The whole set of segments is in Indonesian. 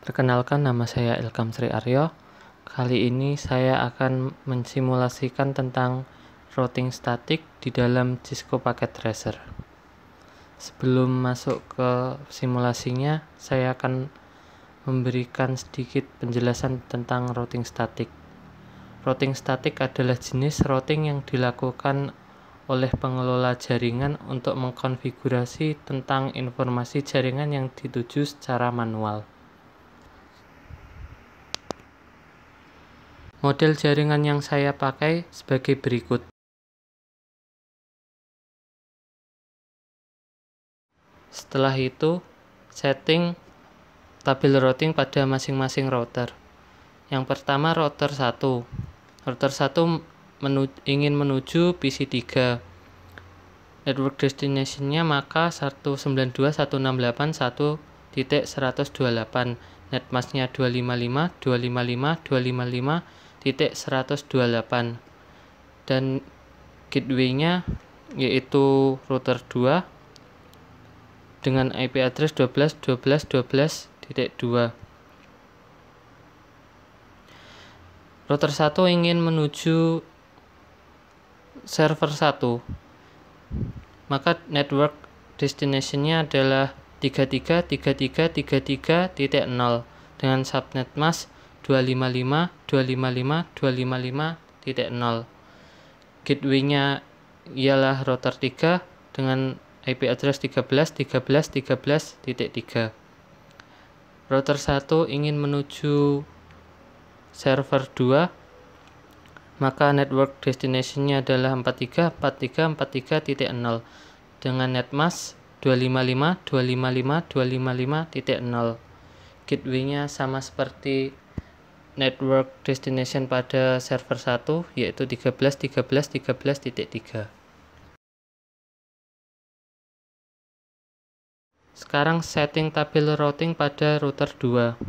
Perkenalkan, nama saya Ilham Sri Aryo. Kali ini saya akan mensimulasikan tentang routing statik di dalam Cisco Packet Tracer. Sebelum masuk ke simulasinya, saya akan memberikan sedikit penjelasan tentang routing statik. Routing statik adalah jenis routing yang dilakukan oleh pengelola jaringan untuk mengkonfigurasi tentang informasi jaringan yang dituju secara manual. Model jaringan yang saya pakai sebagai berikut. Setelah itu, setting tabel routing pada masing-masing router. Yang pertama, router 1. Router 1 ingin menuju PC3. Network destination-nya maka 192.168.1.128. Netmask-nya 255.255.255.128. Dan gateway-nya yaitu router 2 dengan IP address 12.12.12.2. Router 1 ingin menuju server 1, maka network destination-nya adalah 33.33.33.0 dengan subnet mask 255.255.255.0. Gateway-nya ialah router 3 dengan IP address 13.13.13.3. Router 1 ingin menuju server 2, maka network destination-nya adalah 43.43.43.0 dengan netmask 255.255.255.0. Gateway-nya sama seperti network destination pada server 1, yaitu 13.13.13.3. Sekarang setting tabel routing pada router 2.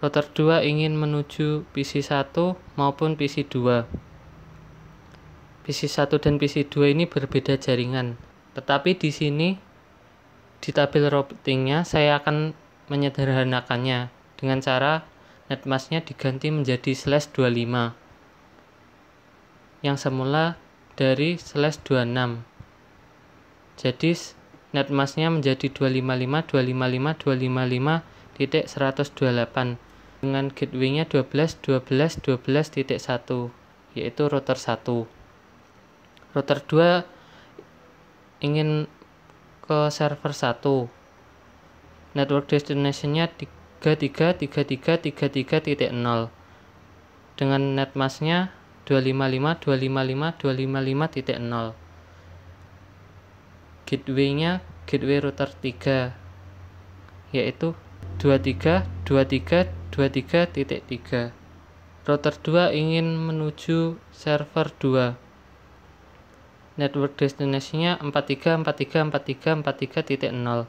Router 2 ingin menuju PC1 maupun PC2. PC1 dan PC2 ini berbeda jaringan. Tetapi di sini di tabel routingnya saya akan menyederhanakannya dengan cara netmask-nya diganti menjadi /25 yang semula dari /26. Jadi netmask-nya menjadi 255.255.255.128 dengan gateway-nya 12.12.12.1, yaitu router 1. Router 2 ingin ke server 1. Network destination-nya 33.33.33.0 dengan netmask-nya 255.255.255.0. Gateway-nya gateway router 3, yaitu 23.23.23.3. Router 2 ingin menuju server 2. Network destination-nya 43.43.43.43.0.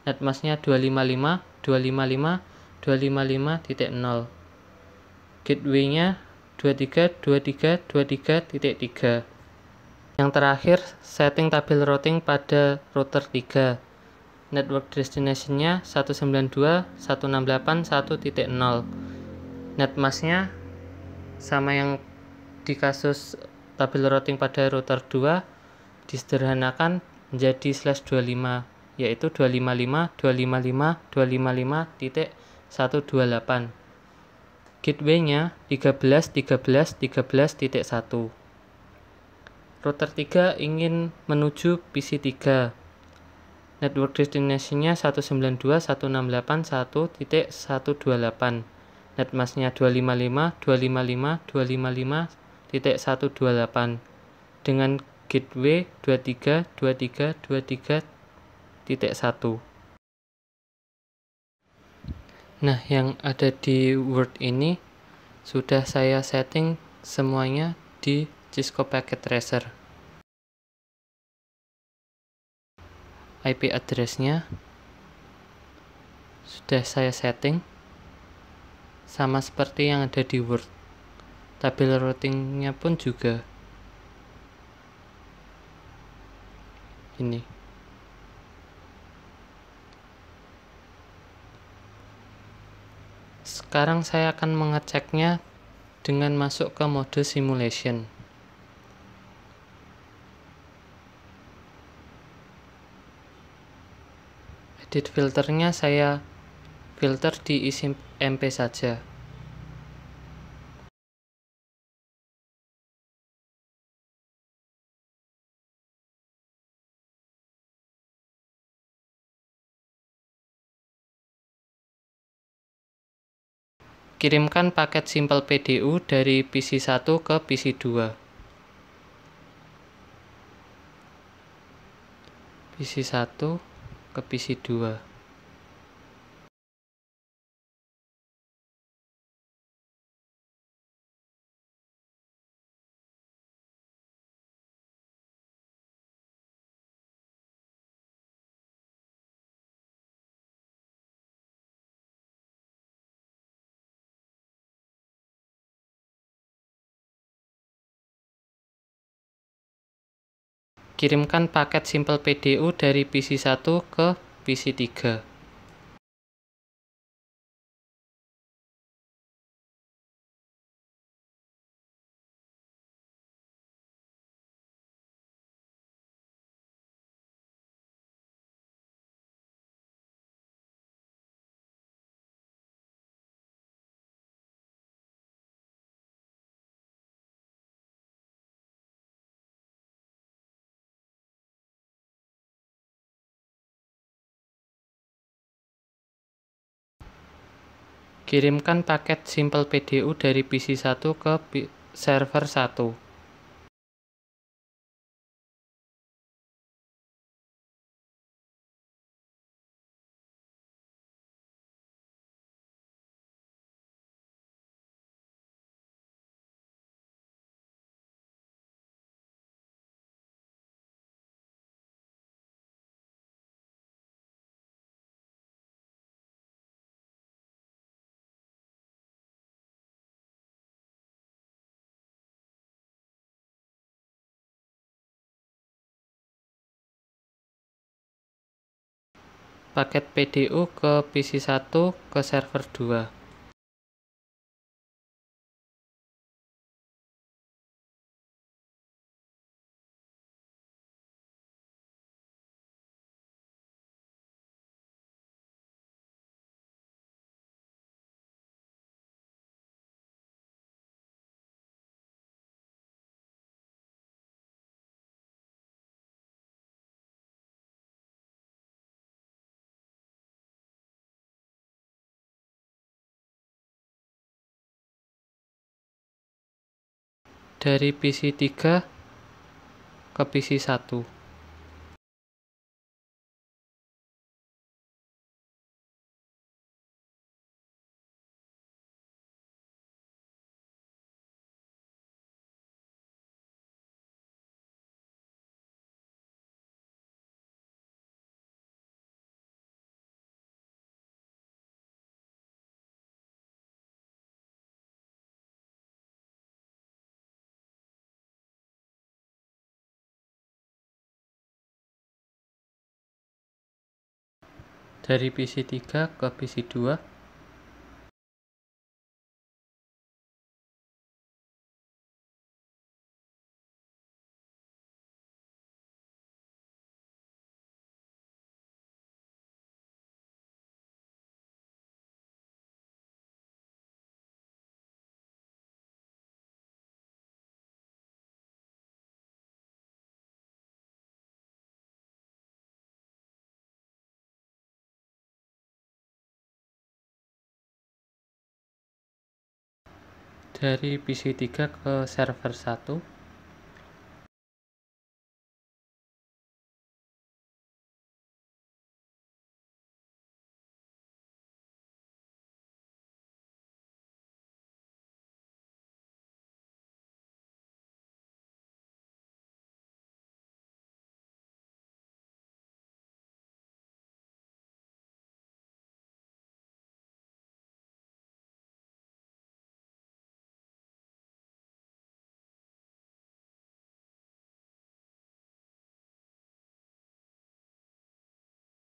Netmask-nya 255.255.255.0. Gateway-nya 23.23.23.3. Yang terakhir, setting tabel routing pada router 3. Network destination-nya 192.168.1.0. Netmask-nya sama yang di kasus tabel routing pada router 2, disederhanakan menjadi /25, yaitu 255.255.255.128. Gateway-nya 13.13.13.1. Router 3 ingin menuju PC3. Network destination-nya 192.168.1.128. Netmask-nya 255.255.255.128 dengan gateway 23.23.23.1. Nah, yang ada di Word ini sudah saya setting semuanya di Cisco Packet Tracer. IP address-nya sudah saya setting sama seperti yang ada di Word. Tabel routing-nya pun juga ini. Sekarang saya akan mengeceknya dengan masuk ke mode simulation. Edit filternya saya filter di isi MP saja. Kirimkan paket Simple PDU dari PC1 ke PC2. PC1 ke PC2. Kirimkan paket Simple PDU dari PC1 ke PC3. Kirimkan paket Simple PDU dari PC1 ke server 1. Paket PDU ke PC1 ke server 2. Dari PC3 ke PC1. Dari PC3 ke PC2. Dari PC3 ke server 1.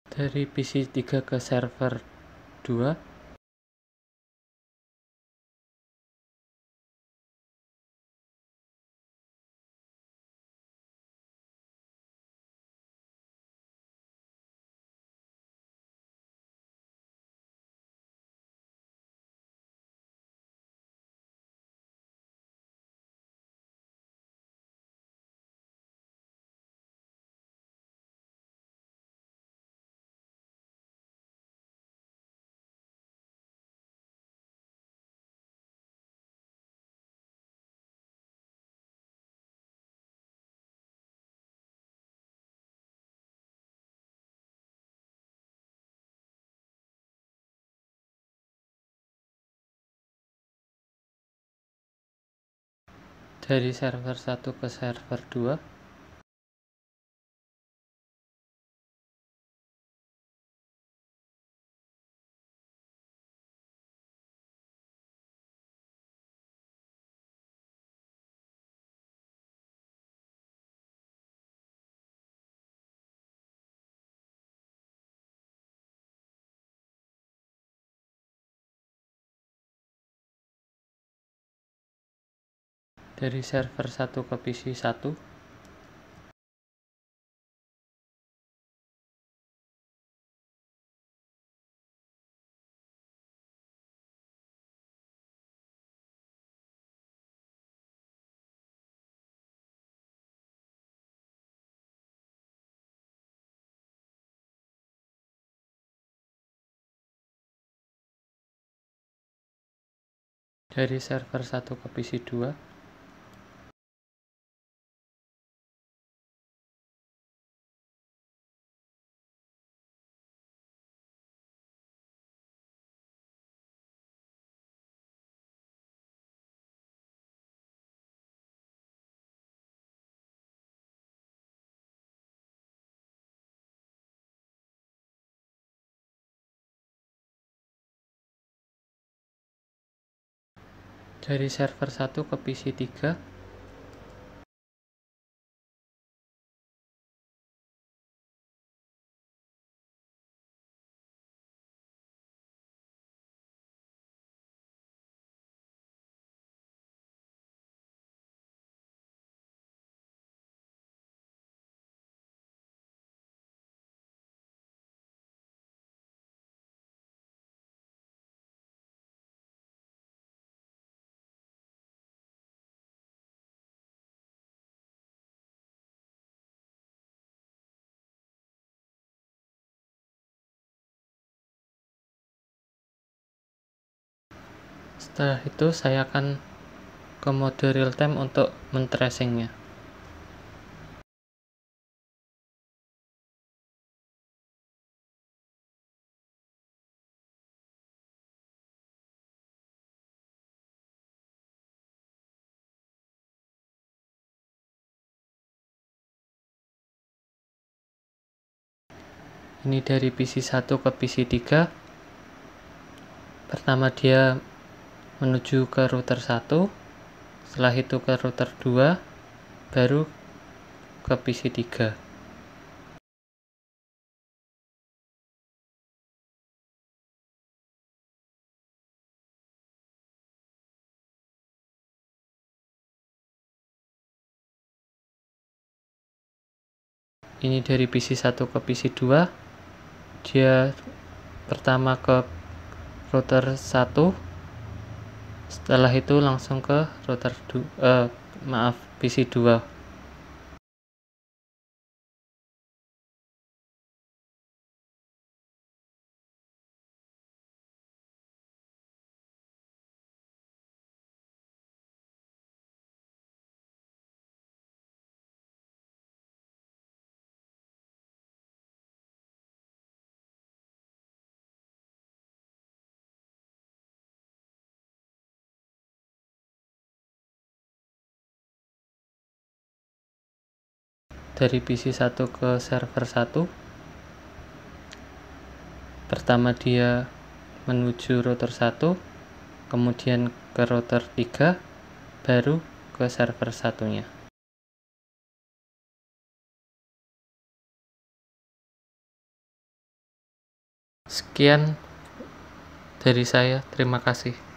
Dari PC3 ke server 2. dari server 1 ke server 2. Dari server 1 ke PC 1. Dari server 1 ke PC 2. Dari server 1 ke PC 3. Setelah itu saya akan ke mode real time untuk men-tracingnya. Ini dari PC 1 ke PC 3. Pertama dia menuju ke router 1, setelah itu ke router 2, baru ke PC 3. Ini dari PC 1 ke PC 2. Dia pertama ke router 1, setelah itu langsung ke router PC 2. Dari PC 1 ke server 1. Pertama dia menuju router 1, kemudian ke router 3, baru ke server satunya. Sekian dari saya, terima kasih.